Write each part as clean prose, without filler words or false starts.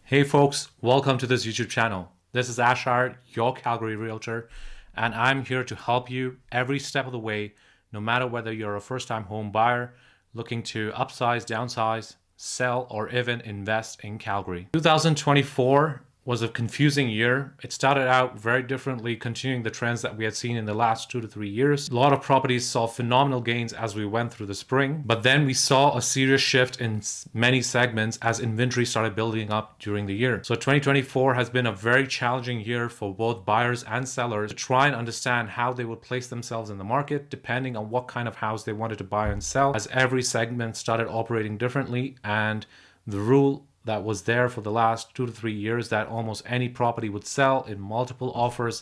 Hey folks, welcome to this YouTube channel. This is Iyer, your Calgary Realtor, and I'm here to help you every step of the way, no matter whether you're a first-time home buyer looking to upsize, downsize, sell, or even invest in Calgary. 2024 was a confusing year. It started out very differently, continuing the trends that we had seen in the last 2 to 3 years. A lot of properties saw phenomenal gains as we went through the spring, but then we saw a serious shift in many segments as inventory started building up during the year. So 2024 has been a very challenging year for both buyers and sellers to try and understand how they would place themselves in the market depending on what kind of house they wanted to buy and sell, as every segment started operating differently, and the rule that was there for the last 2 to 3 years that almost any property would sell in multiple offers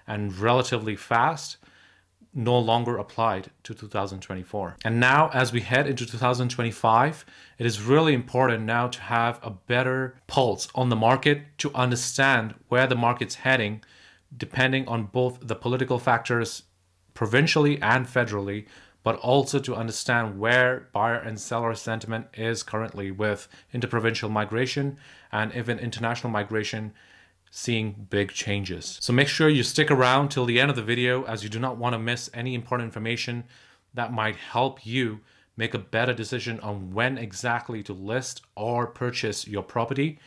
and relatively fast no longer applied to 2024. And now as we head into 2025, it is really important now to have a better pulse on the market to understand where the market's heading, depending on both the political factors provincially and federally, but also to understand where buyer and seller sentiment is currently with interprovincial migration and even international migration seeing big changes. So make sure you stick around till the end of the video, as you do not want to miss any important information that might help you make a better decision on when exactly to list or purchase your property,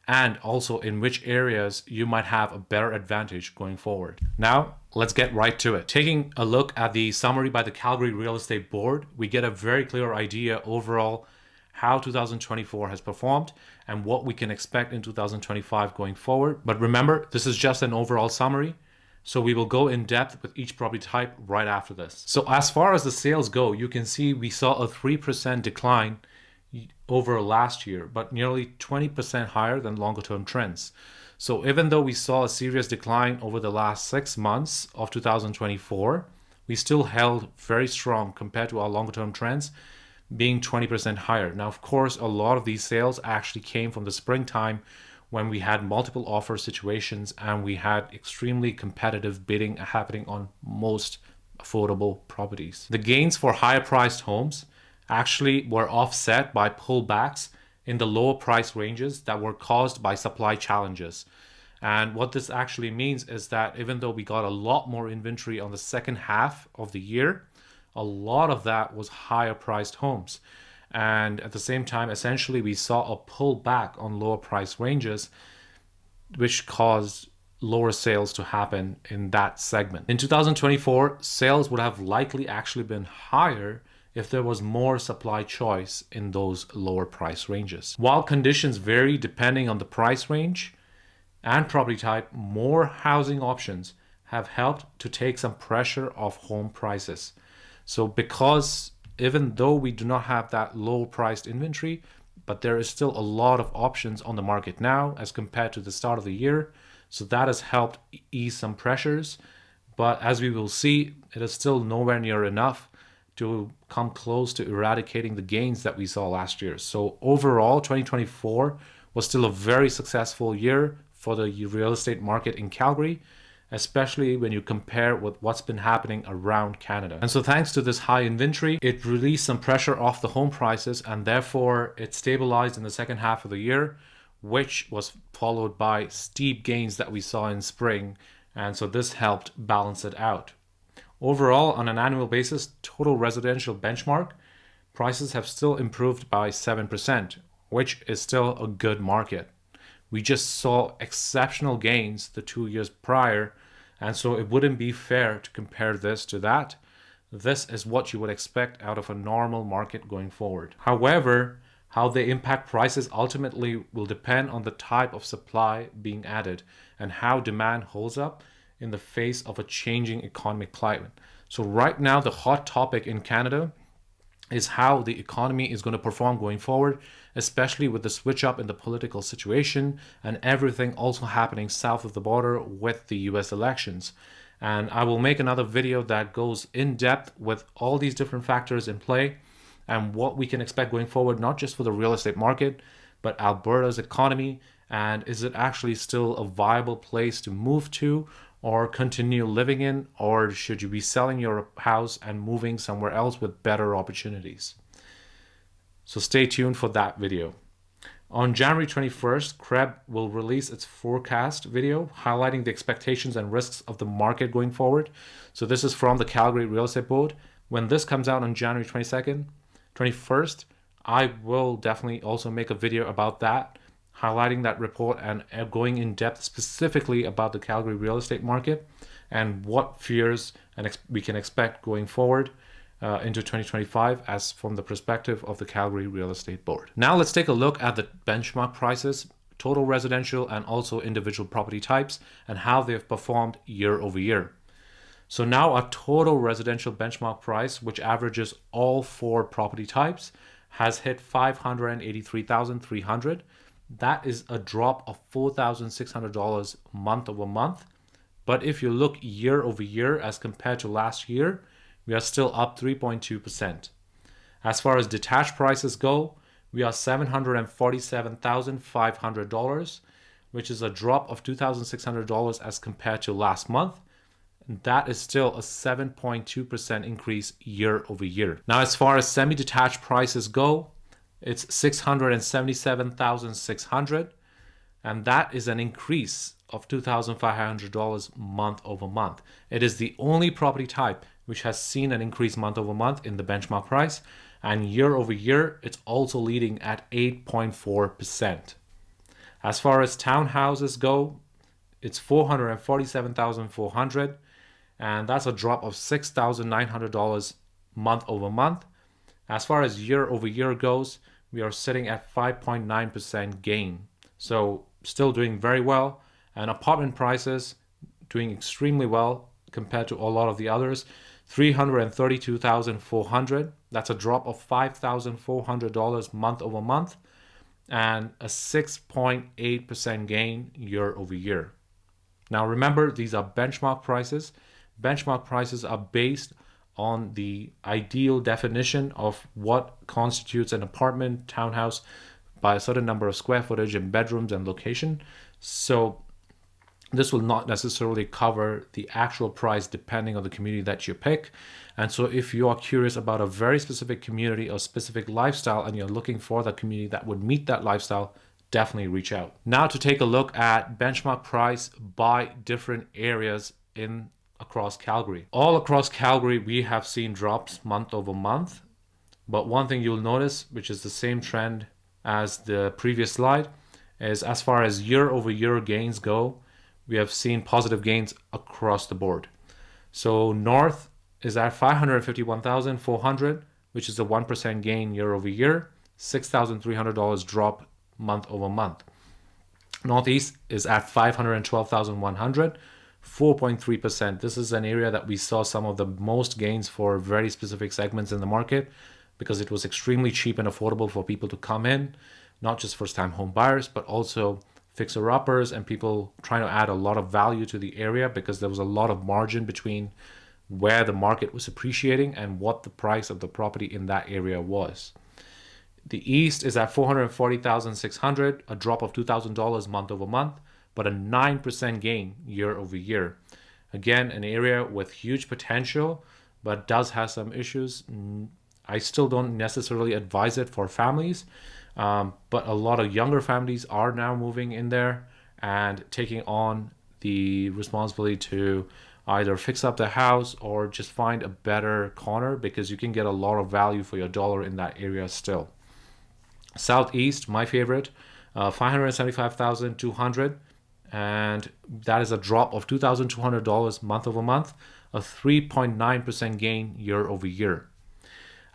and also in which areas you might have a better advantage going forward. Now, let's get right to it. Taking a look at the summary by the Calgary Real Estate Board, we get a very clear idea overall how 2024 has performed and what we can expect in 2025 going forward. But remember, this is just an overall summary, so we will go in depth with each property type right after this. So as far as the sales go, you can see we saw a 3% decline over last year, but nearly 20% higher than longer term trends. So even though we saw a serious decline over the last 6 months of 2024, we still held very strong compared to our longer term trends, being 20% higher. Now, of course, a lot of these sales actually came from the springtime when we had multiple offer situations and we had extremely competitive bidding happening on most affordable properties. The gains for higher priced homes actually were offset by pullbacks in the lower price ranges that were caused by supply challenges. And what this actually means is that even though we got a lot more inventory on the second half of the year, a lot of that was higher priced homes. And at the same time, essentially, we saw a pullback on lower price ranges, which caused lower sales to happen in that segment. In 2024, sales would have likely actually been higher if there was more supply choice in those lower price ranges. While conditions vary depending on the price range and property type, more housing options have helped to take some pressure off home prices. So because even though we do not have that low priced inventory, but there is still a lot of options on the market now as compared to the start of the year. So that has helped ease some pressures. But as we will see, it is still nowhere near enough to come close to eradicating the gains that we saw last year. So overall, 2024 was still a very successful year for the real estate market in Calgary, especially when you compare with what's been happening around Canada. And so thanks to this high inventory, it released some pressure off the home prices, and therefore it stabilized in the second half of the year, which was followed by steep gains that we saw in spring. And so this helped balance it out. Overall, on an annual basis, total residential benchmark prices have still improved by 7%, which is still a good market. We just saw exceptional gains the 2 years prior, and so it wouldn't be fair to compare this to that. This is what you would expect out of a normal market going forward. However, how they impact prices ultimately will depend on the type of supply being added and how demand holds up in the face of a changing economic climate. So right now, the hot topic in Canada is how the economy is going to perform going forward, especially with the switch up in the political situation and everything also happening south of the border with the US elections. And I will make another video that goes in depth with all these different factors in play and what we can expect going forward, not just for the real estate market, but Alberta's economy, and is it actually still a viable place to move to or continue living in, or should you be selling your house and moving somewhere else with better opportunities? So stay tuned for that video. On January 21st, CREB will release its forecast video highlighting the expectations and risks of the market going forward. So this is from the Calgary Real Estate Board. When this comes out on January 22nd, 21st, I will definitely also make a video about that, highlighting that report and going in depth specifically about the Calgary real estate market and what fears and we can expect going forward into 2025 as from the perspective of the Calgary Real Estate Board. Now let's take a look at the benchmark prices, total residential and also individual property types, and how they've performed year over year. So now our total residential benchmark price, which averages all four property types, has hit $583,300. That is a drop of $4,600 month over month. But if you look year over year as compared to last year, we are still up 3.2%. As far as detached prices go, we are $747,500, which is a drop of $2,600 as compared to last month. And that is still a 7.2% increase year over year. Now, as far as semi-detached prices go, it's $677,600, and that is an increase of $2,500 month over month. It is the only property type which has seen an increase month over month in the benchmark price, and year over year, it's also leading at 8.4%. As far as townhouses go, it's $447,400, and that's a drop of $6,900 month over month. As far as year over year goes, we are sitting at 5.9% gain. So still doing very well. And apartment prices doing extremely well compared to a lot of the others. $332,400. That's a drop of $5,400 month over month, and a 6.8% gain year over year. Now remember, these are benchmark prices. Benchmark prices are based on the ideal definition of what constitutes an apartment, townhouse, by a certain number of square footage and bedrooms and location. So this will not necessarily cover the actual price depending on the community that you pick. And so if you are curious about a very specific community or specific lifestyle and you're looking for that community that would meet that lifestyle, definitely reach out. Now to take a look at benchmark price by different areas across Calgary. All across Calgary, we have seen drops month over month. But one thing you'll notice, which is the same trend as the previous slide, is as far as year over year gains go, we have seen positive gains across the board. So North is at $551,400, which is a 1% gain year over year, $6,300 drop month over month. Northeast is at $512,100, 4.3%. This is an area that we saw some of the most gains for very specific segments in the market because it was extremely cheap and affordable for people to come in, not just first-time home buyers, but also fixer-uppers and people trying to add a lot of value to the area because there was a lot of margin between where the market was appreciating and what the price of the property in that area was. The East is at $440,600, a drop of $2,000 month over month, but a 9% gain year over year. Again, an area with huge potential, but does have some issues. I still don't necessarily advise it for families, but a lot of younger families are now moving in there and taking on the responsibility to either fix up the house or just find a better corner because you can get a lot of value for your dollar in that area still. Southeast, my favorite, $575,200, and that is a drop of $2,200 month over month, a 3.9% gain year over year.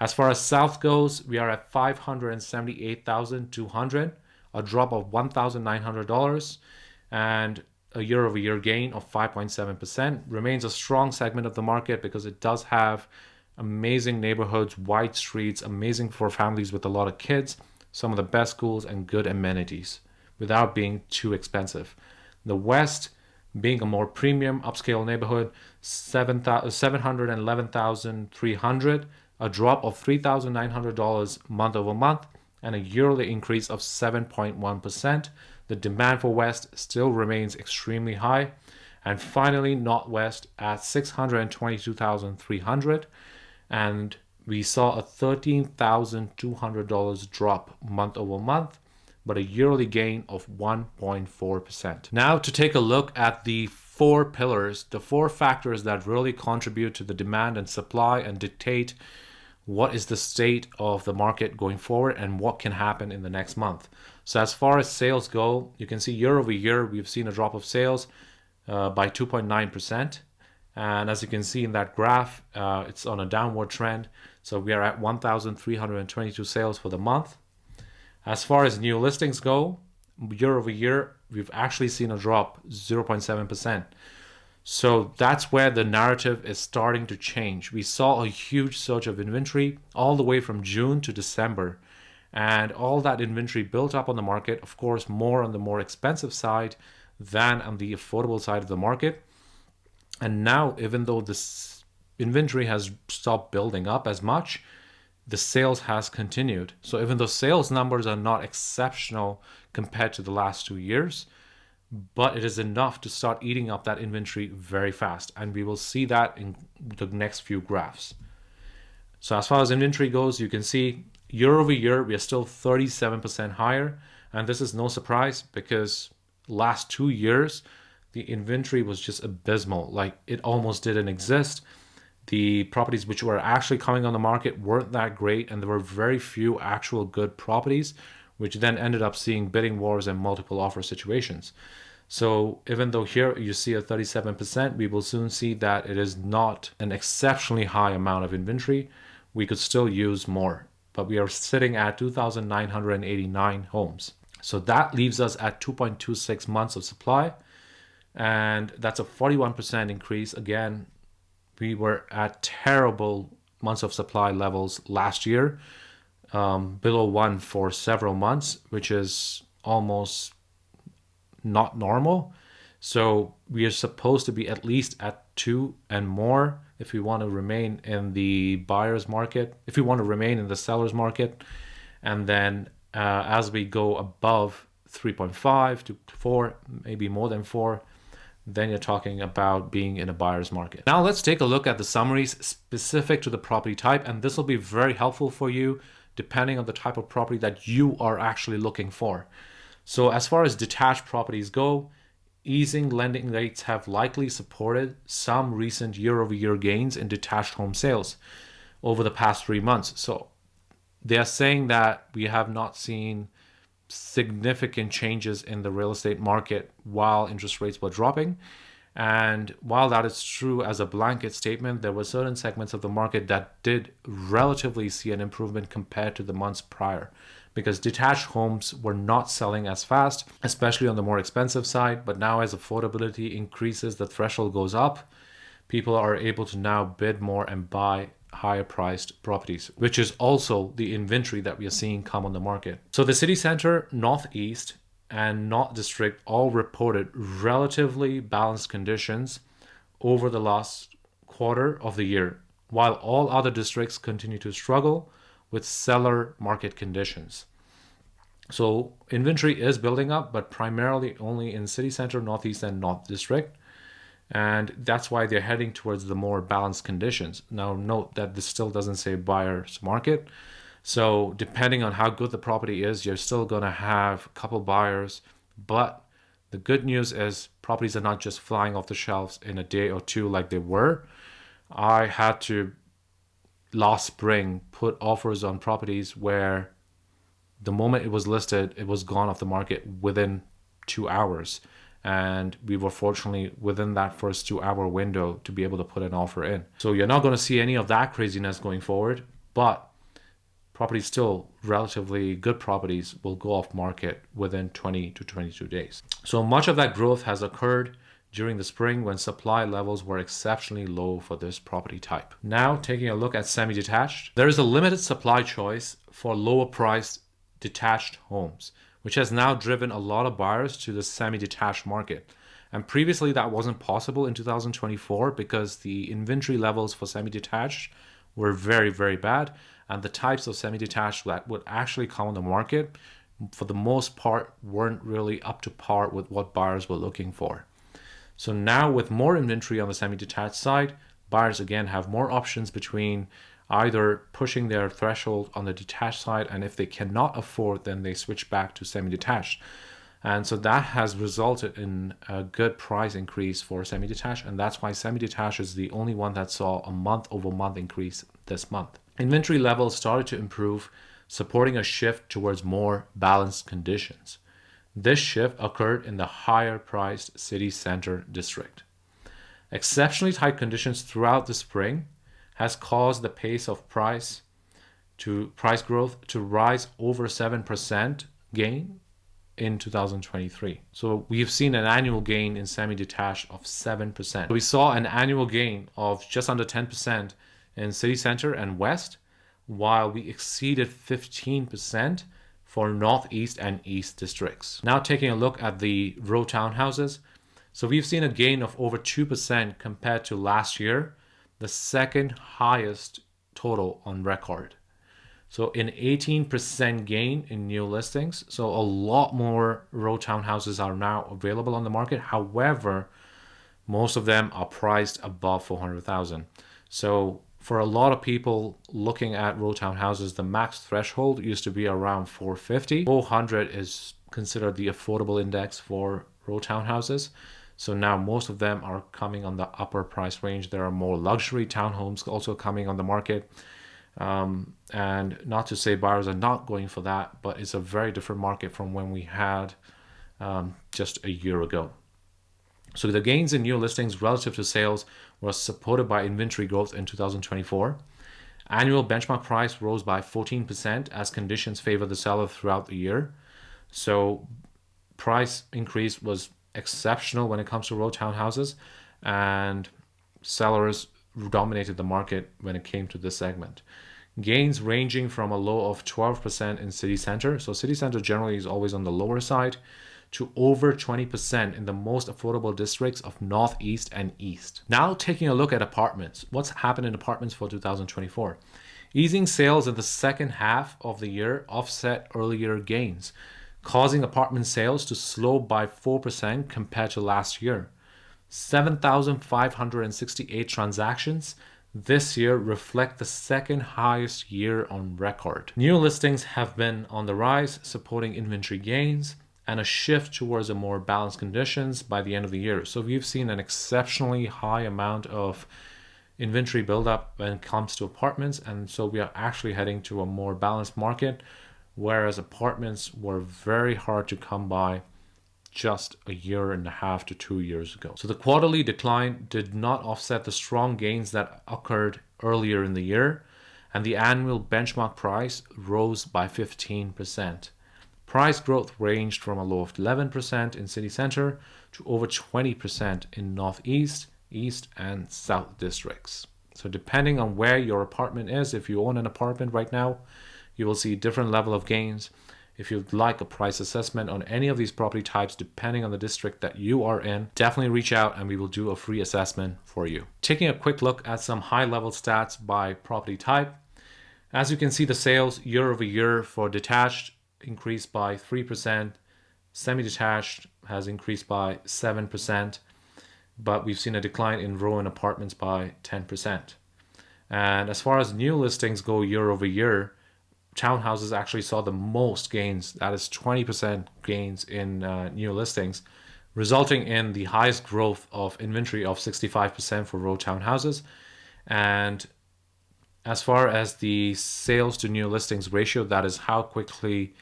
As far as South goes, we are at $578,200, a drop of $1,900, and a year-over-year gain of 5.7%. Remains a strong segment of the market because it does have amazing neighborhoods, wide streets, amazing for families with a lot of kids, some of the best schools, and good amenities without being too expensive. The West, being a more premium upscale neighborhood, $711,300, a drop of $3,900 month over month, and a yearly increase of 7.1%. The demand for West still remains extremely high. And finally, Northwest at $622,300, and we saw a $13,200 drop month over month, but a yearly gain of 1.4%. Now to take a look at the four pillars, the four factors that really contribute to the demand and supply and dictate what is the state of the market going forward and what can happen in the next month. So as far as sales go, you can see year over year, we've seen a drop of sales by 2.9%. And as you can see in that graph, it's on a downward trend. So we are at 1,322 sales for the month. As far as new listings go, year over year, we've actually seen a drop 0.7%. So that's where the narrative is starting to change. We saw a huge surge of inventory all the way from June to December. And all that inventory built up on the market, of course, more on the more expensive side than on the affordable side of the market. And now, even though this inventory has stopped building up as much, the sales has continued. So even though sales numbers are not exceptional compared to the last 2 years, but it is enough to start eating up that inventory very fast. And we will see that in the next few graphs. So as far as inventory goes, you can see year over year, we are still 37% higher. And this is no surprise because last 2 years, the inventory was just abysmal. Like it almost didn't exist. The properties which were actually coming on the market weren't that great. And there were very few actual good properties, which then ended up seeing bidding wars and multiple offer situations. So even though here you see a 37%, we will soon see that it is not an exceptionally high amount of inventory. We could still use more, but we are sitting at 2,989 homes. So that leaves us at 2.26 months of supply. And that's a 41% increase. Again, we were at terrible months of supply levels last year. Below 1 for several months, which is almost not normal. So we are supposed to be at least at 2 and more if we want to remain in the buyer's market, if we want to remain in the seller's market. And then as we go above 3.5 to 4, maybe more than 4, then you're talking about being in a buyer's market. Now let's take a look at the summaries specific to the property type, and this will be very helpful for you depending on the type of property that you are actually looking for. So as far as detached properties go, easing lending rates have likely supported some recent year-over-year gains in detached home sales over the past 3 months. So they are saying that we have not seen significant changes in the real estate market while interest rates were dropping. And while that is true as a blanket statement, there were certain segments of the market that did relatively see an improvement compared to the months prior, because detached homes were not selling as fast, especially on the more expensive side. But now as affordability increases, the threshold goes up, people are able to now bid more and buy higher priced properties, which is also the inventory that we are seeing come on the market. So the city center, northeast, and North District all reported relatively balanced conditions over the last quarter of the year, while all other districts continue to struggle with seller market conditions. So inventory is building up, but primarily only in city center, northeast, and North District. And that's why they're heading towards the more balanced conditions. Now note that this still doesn't say buyer's market. So depending on how good the property is, you're still going to have a couple buyers. But the good news is properties are not just flying off the shelves in a day or two like they were. I had to, last spring, put offers on properties where the moment it was listed, it was gone off the market within 2 hours. And we were fortunately within that first 2-hour window to be able to put an offer in. So you're not going to see any of that craziness going forward, but properties still, relatively good properties, will go off market within 20 to 22 days. So much of that growth has occurred during the spring when supply levels were exceptionally low for this property type. Now taking a look at semi-detached, there is a limited supply choice for lower priced detached homes, which has now driven a lot of buyers to the semi-detached market. And previously that wasn't possible in 2024 because the inventory levels for semi-detached were very, very bad. And the types of semi-detached that would actually come on the market, for the most part, weren't really up to par with what buyers were looking for. So now with more inventory on the semi-detached side, buyers again have more options between either pushing their threshold on the detached side, and if they cannot afford, then they switch back to semi-detached. And so that has resulted in a good price increase for semi-detached, and that's why semi-detached is the only one that saw a month-over-month increase this month. Inventory levels started to improve, supporting a shift towards more balanced conditions. This shift occurred in the higher-priced city center district. Exceptionally tight conditions throughout the spring has caused the pace of price growth to rise over 7% gain in 2023. So we've seen an annual gain in semi-detached of 7%. So we saw an annual gain of just under 10% in city center and west, while we exceeded 15% for northeast and east districts. Now taking a look at the row townhouses. So we've seen a gain of over 2% compared to last year, the second highest total on record. So an 18% gain in new listings. So a lot more row townhouses are now available on the market. However, most of them are priced above 400,000. So for a lot of people looking at row townhouses, the max threshold used to be around 450. 400 is considered the affordable index for row townhouses. So now most of them are coming on the upper price range. There are more luxury townhomes also coming on the market. And not to say buyers are not going for that, but it's a very different market from when we had just a year ago. So the gains in new listings relative to sales was supported by inventory growth in 2024. Annual benchmark price rose by 14% as conditions favor the seller throughout the year. So price increase was exceptional when it comes to row townhouses, and sellers dominated the market when it came to this segment. Gains ranging from a low of 12% in city center, so city center generally is always on the lower side, to over 20% in the most affordable districts of northeast and east. Now taking a look at apartments. What's happened in apartments for 2024? Easing sales in the second half of the year offset earlier gains, causing apartment sales to slow by 4% compared to last year. 7,568 transactions this year reflect the second highest year on record. New listings have been on the rise, supporting inventory gains and a shift towards a more balanced conditions by the end of the year. So we've seen an exceptionally high amount of inventory buildup when it comes to apartments, and so we are actually heading to a more balanced market, whereas apartments were very hard to come by just a year and a half to 2 years ago. So the quarterly decline did not offset the strong gains that occurred earlier in the year, and the annual benchmark price rose by 15%. Price growth ranged from a low of 11% in city center to over 20% in northeast, east, and south districts. So depending on where your apartment is, if you own an apartment right now, you will see different level of gains. If you'd like a price assessment on any of these property types, depending on the district that you are in, definitely reach out and we will do a free assessment for you. Taking a quick look at some high-level stats by property type. As you can see, the sales year over year for detached increased by 3%. Semi-detached has increased by 7%, but we've seen a decline in row and apartments by 10%. And as far as new listings go year over year, townhouses actually saw the most gains. That is 20% gains in new listings, resulting in the highest growth of inventory of 65% for row townhouses. And as far as the sales to new listings ratio, that is how quickly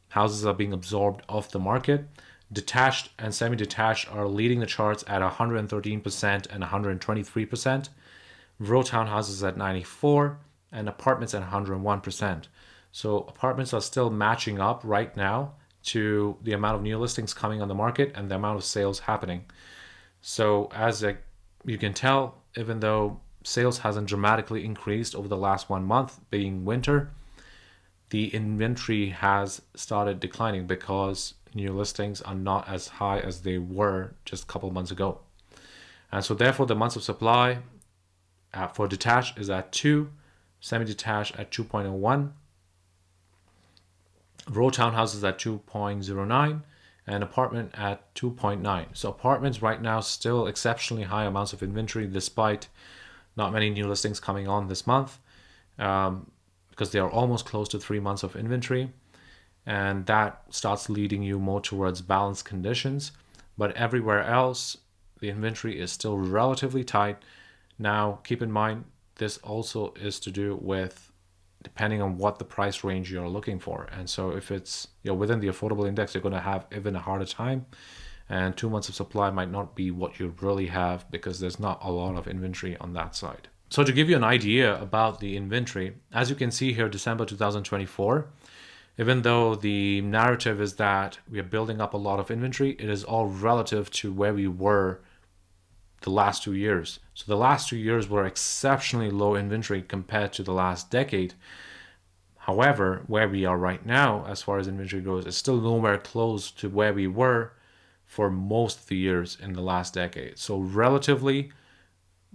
houses are being absorbed off the market, detached and semi-detached are leading the charts at 113% and 123%. Row townhouses at 94% and apartments at 101%. So apartments are still matching up right now to the amount of new listings coming on the market and the amount of sales happening. So as you can tell, even though sales hasn't dramatically increased over the last 1 month, being winter, the inventory has started declining because new listings are not as high as they were just a couple months ago. And so therefore the months of supply for detached is at 2, semi-detached at 2.01, row townhouses at 2.09, and apartment at 2.9. So apartments right now still exceptionally high amounts of inventory despite not many new listings coming on this month. because they are almost close to 3 months of inventory. And that starts leading you more towards balanced conditions. But everywhere else, the inventory is still relatively tight. Now, keep in mind, this also is to do with depending on what the price range you're looking for. And so if it's within the affordable index, you're going to have even a harder time. And 2 months of supply might not be what you really have because there's not a lot of inventory on that side. So to give you an idea about the inventory, as you can see here, December 2024, even though the narrative is that we are building up a lot of inventory, it is all relative to where we were the last 2 years. So the last 2 years were exceptionally low inventory compared to the last decade. However, where we are right now, as far as inventory goes, is still nowhere close to where we were for most of the years in the last decade. So relatively,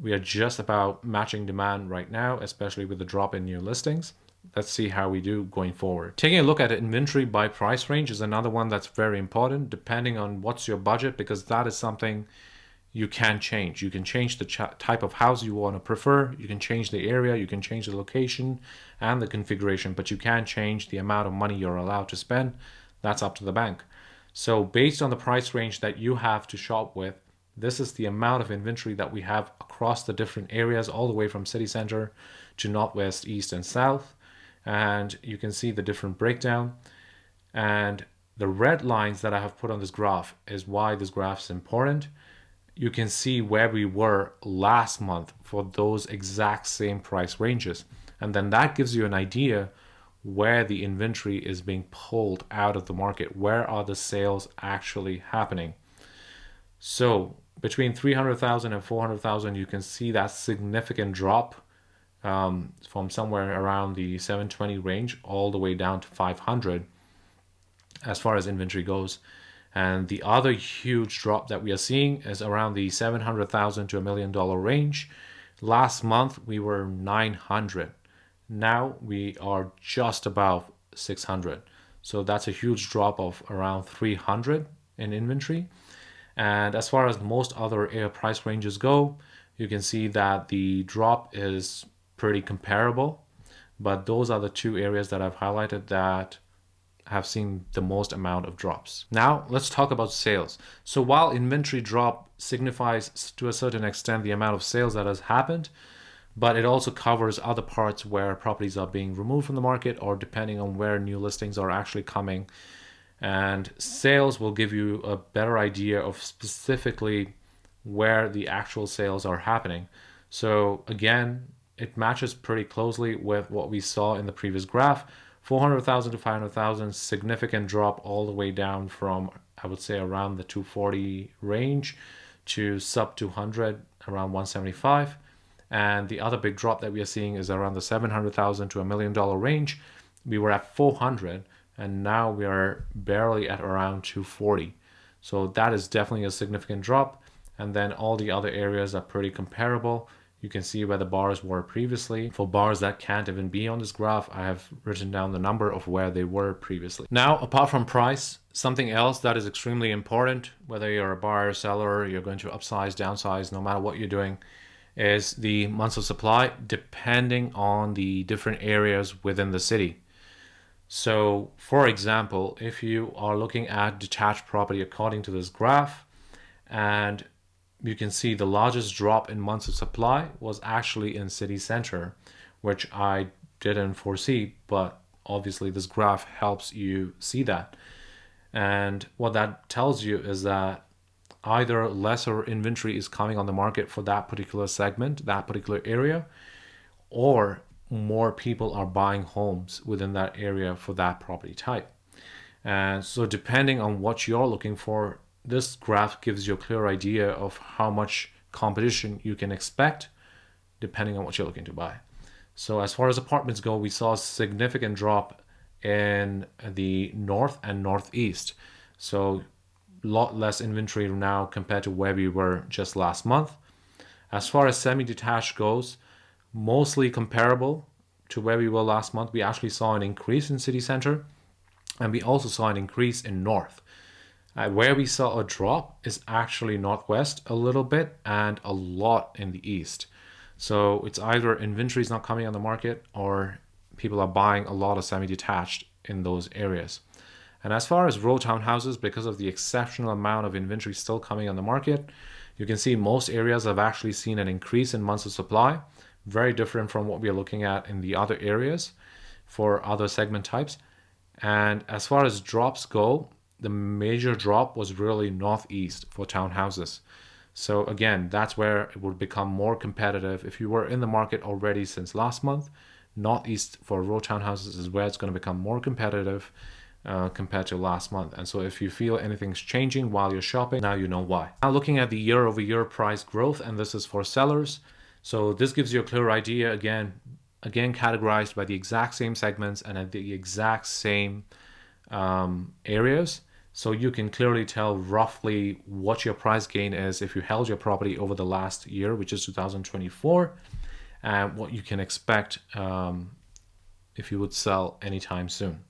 we are just about matching demand right now, especially with the drop in new listings. Let's see how we do going forward. Taking a look at inventory by price range is another one that's very important, depending on what's your budget, because that is something you can change. You can change the type of house you want to prefer. You can change the area, you can change the location and the configuration, but you can't change the amount of money you're allowed to spend. That's up to the bank. So based on the price range that you have to shop with, this is the amount of inventory that we have across the different areas, all the way from city center to northwest, east, and south. And you can see the different breakdown. And the red lines that I have put on this graph is why this graph is important. You can see where we were last month for those exact same price ranges. And then that gives you an idea where the inventory is being pulled out of the market. Where are the sales actually happening? So between 300,000 and 400,000, you can see that significant drop from somewhere around the 720 range all the way down to 500 as far as inventory goes. And the other huge drop that we are seeing is around the 700,000 to $1 million range. Last month we were 900. Now we are just above 600. So that's a huge drop of around 300 in inventory. And as far as most other air price ranges go, you can see that the drop is pretty comparable, but those are the two areas that I've highlighted that have seen the most amount of drops. Now let's talk about sales. So while inventory drop signifies to a certain extent the amount of sales that has happened, but it also covers other parts where properties are being removed from the market or depending on where new listings are actually coming. And sales will give you a better idea of specifically where the actual sales are happening. So again, it matches pretty closely with what we saw in the previous graph. 400,000 to 500,000, significant drop all the way down from, I would say, around the 240 range to sub 200, around 175. And the other big drop that we are seeing is around the 700,000 to $1 million range. We were at 400 and now we are barely at around 240. So that is definitely a significant drop. And then all the other areas are pretty comparable. You can see where the bars were previously. For bars that can't even be on this graph, I have written down the number of where they were previously. Now, apart from price, something else that is extremely important, whether you're a buyer, seller, you're going to upsize, downsize, no matter what you're doing, is the months of supply, depending on the different areas within the city. So, for example, if you are looking at detached property according to this graph, and you can see the largest drop in months of supply was actually in city center, which I didn't foresee, but obviously this graph helps you see that. And what that tells you is that either lesser inventory is coming on the market for that particular segment, that particular area, or more people are buying homes within that area for that property type. And so depending on what you're looking for, this graph gives you a clear idea of how much competition you can expect depending on what you're looking to buy. So as far as apartments go, we saw a significant drop in the north and northeast. So a lot less inventory now compared to where we were just last month. As far as semi-detached goes, mostly comparable to where we were last month. We actually saw an increase in city center, and we also saw an increase in north. Where we saw a drop is actually northwest a little bit and a lot in the east. So it's either inventory is not coming on the market or people are buying a lot of semi-detached in those areas. And as far as row townhouses, because of the exceptional amount of inventory still coming on the market, you can see most areas have actually seen an increase in months of supply, very different from what we are looking at in the other areas for other segment types. And as far as drops go, the major drop was really northeast for townhouses. So again, that's where it would become more competitive. If you were in the market already since last month, northeast for row townhouses is where it's going to become more competitive compared to last month. And so if you feel anything's changing while you're shopping, now you know why. Now looking at the year-over-year price growth, and this is for sellers. So this gives you a clear idea, again categorized by the exact same segments and at the exact same areas. So you can clearly tell roughly what your price gain is if you held your property over the last year, which is 2024, and what you can expect if you would sell anytime soon.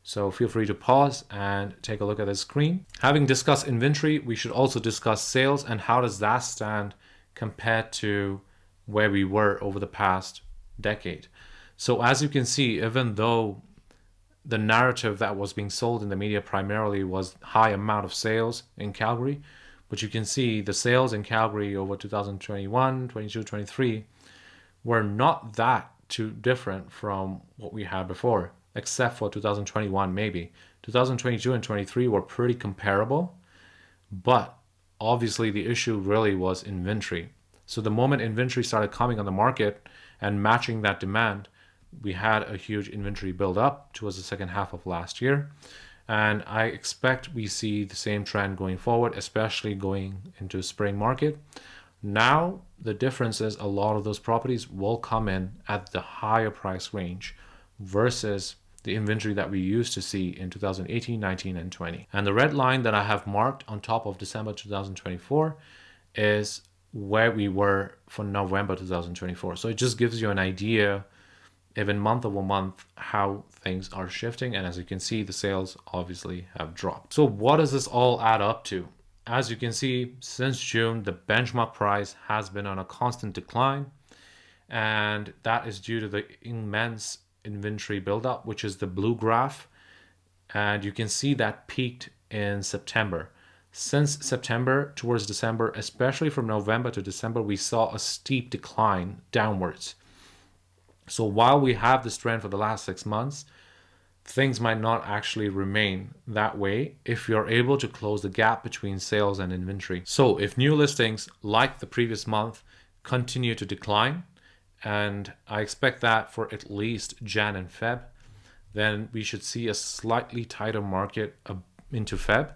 So feel free to pause and take a look at the screen. Having discussed inventory, we should also discuss sales and how does that stand compared to where we were over the past decade. So as you can see, even though the narrative that was being sold in the media primarily was high amount of sales in Calgary, but you can see the sales in Calgary over 2021, 22, 23 were not that too different from what we had before, except for 2021 maybe. 2022 and 23 were pretty comparable, but obviously the issue really was inventory. So the moment inventory started coming on the market and matching that demand, we had a huge inventory build up towards the second half of last year. And I expect we see the same trend going forward, especially going into spring market. Now, the difference is a lot of those properties will come in at the higher price range versus the inventory that we used to see in 2018, 19, and 20. And the red line that I have marked on top of December 2024 is where we were for November 2024. So it just gives you an idea, even month over month, how things are shifting. And as you can see, the sales obviously have dropped. So what does this all add up to? As you can see, since June, the benchmark price has been on a constant decline. And that is due to the immense inventory buildup, which is the blue graph. And you can see that peaked in September. Since September towards December, especially from November to December, we saw a steep decline downwards. So while we have this trend for the last 6 months, things might not actually remain that way if you're able to close the gap between sales and inventory. So if new listings, like the previous month, continue to decline, and I expect that for at least Jan and Feb, then we should see a slightly tighter market into Feb.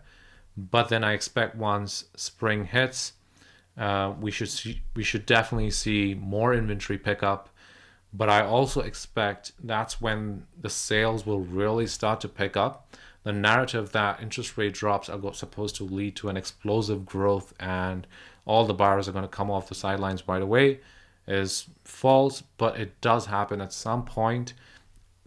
But then I expect once spring hits, we should definitely see more inventory pickup. But I also expect that's when the sales will really start to pick up. The narrative that interest rate drops are supposed to lead to an explosive growth and all the buyers are going to come off the sidelines right away is false, but it does happen at some point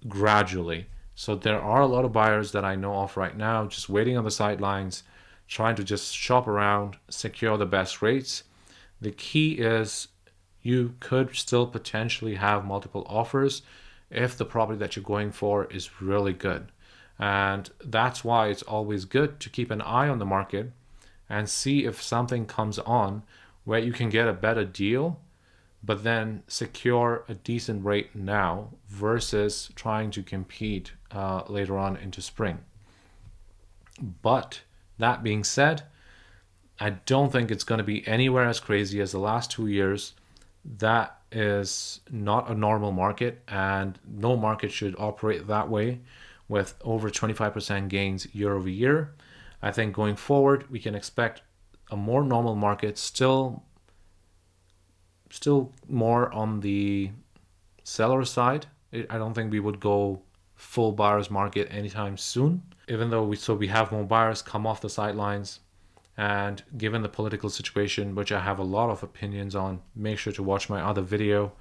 gradually. So there are a lot of buyers that I know of right now just waiting on the sidelines, trying to just shop around, secure the best rates. The key is you could still potentially have multiple offers if the property that you're going for is really good. And that's why it's always good to keep an eye on the market and see if something comes on where you can get a better deal, but then secure a decent rate now versus trying to compete later on into spring. But that being said, I don't think it's going to be anywhere as crazy as the last 2 years. That is not a normal market, and no market should operate that way with over 25% gains year over year. I think going forward, we can expect a more normal market, still more on the seller side. I don't think we would go full buyer's market anytime soon, even though we have more buyers come off the sidelines. And given the political situation, which I have a lot of opinions on, make sure to watch my other video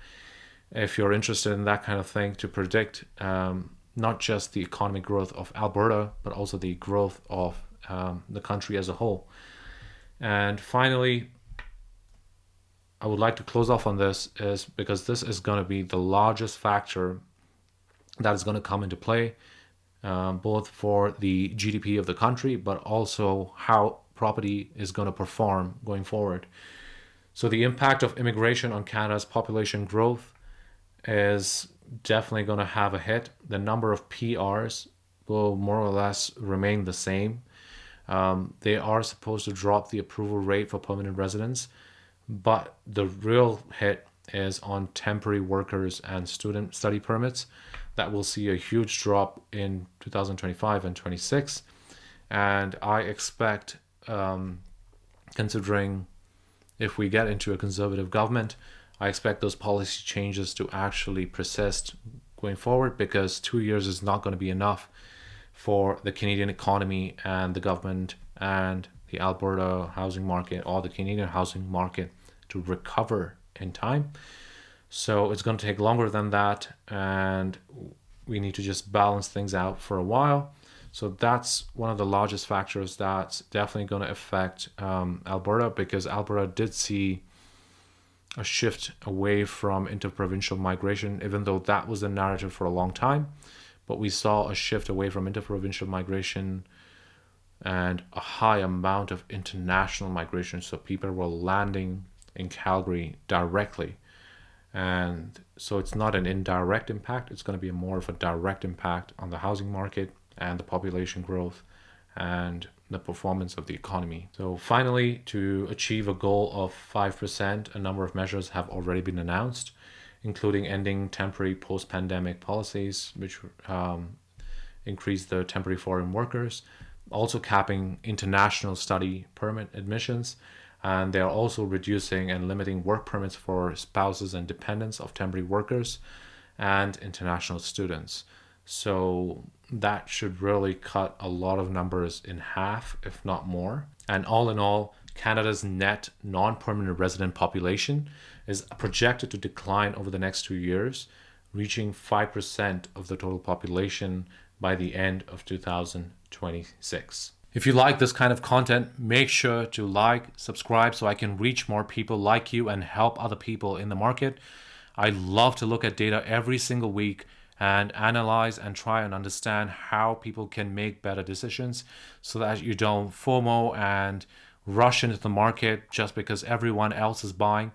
if you're interested in that kind of thing to predict not just the economic growth of Alberta, but also the growth of the country as a whole. And finally, I would like to close off on this is because this is going to be the largest factor that is going to come into play, both for the GDP of the country, but also how property is going to perform going forward. So the impact of immigration on Canada's population growth is definitely going to have a hit. The number of PRs will more or less remain the same. They are supposed to drop the approval rate for permanent residents, but the real hit is on temporary workers and student study permits. That will see a huge drop in 2025 and 26. And I expect, considering if we get into a conservative government, I expect those policy changes to actually persist going forward, because 2 years is not going to be enough for the Canadian economy and the government and the Alberta housing market or the Canadian housing market to recover in time. So it's going to take longer than that, and we need to just balance things out for a while. So that's one of the largest factors that's definitely going to affect Alberta, because Alberta did see a shift away from interprovincial migration, even though that was the narrative for a long time. But we saw a shift away from interprovincial migration and a high amount of international migration. So people were landing in Calgary directly. And so it's not an indirect impact, it's going to be more of a direct impact on the housing market and the population growth and the performance of the economy. So finally, to achieve a goal of 5%, a number of measures have already been announced, including ending temporary post-pandemic policies, which increase the temporary foreign workers, also capping international study permit admissions, and they are also reducing and limiting work permits for spouses and dependents of temporary workers and international students. So that should really cut a lot of numbers in half, if not more. And all in all, Canada's net non-permanent resident population is projected to decline over the next 2 years, reaching 5% of the total population by the end of 2026. If you like this kind of content, make sure to like, subscribe, so I can reach more people like you and help other people in the market. I love to look at data every single week and analyze and try and understand how people can make better decisions, so that you don't FOMO and rush into the market just because everyone else is buying.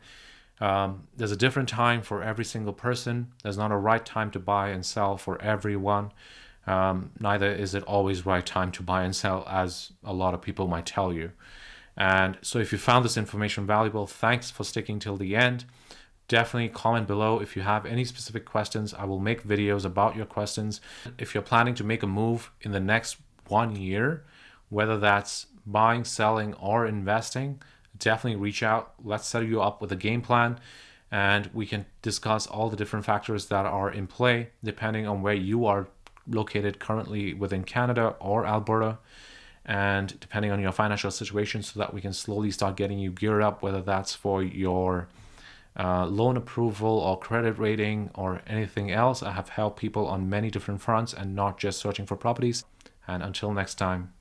There's a different time for every single person. There's not a right time to buy and sell for everyone. Neither is it always right time to buy and sell, as a lot of people might tell you. And so if you found this information valuable, thanks for sticking till the end. Definitely comment below if you have any specific questions. I will make videos about your questions. If you're planning to make a move in the next 1 year, whether that's buying, selling, or investing, definitely reach out. Let's set you up with a game plan, and we can discuss all the different factors that are in play depending on where you are located currently within Canada or Alberta, and depending on your financial situation, so that we can slowly start getting you geared up, whether that's for your loan approval or credit rating or anything else. I have helped people on many different fronts and not just searching for properties. And until next time.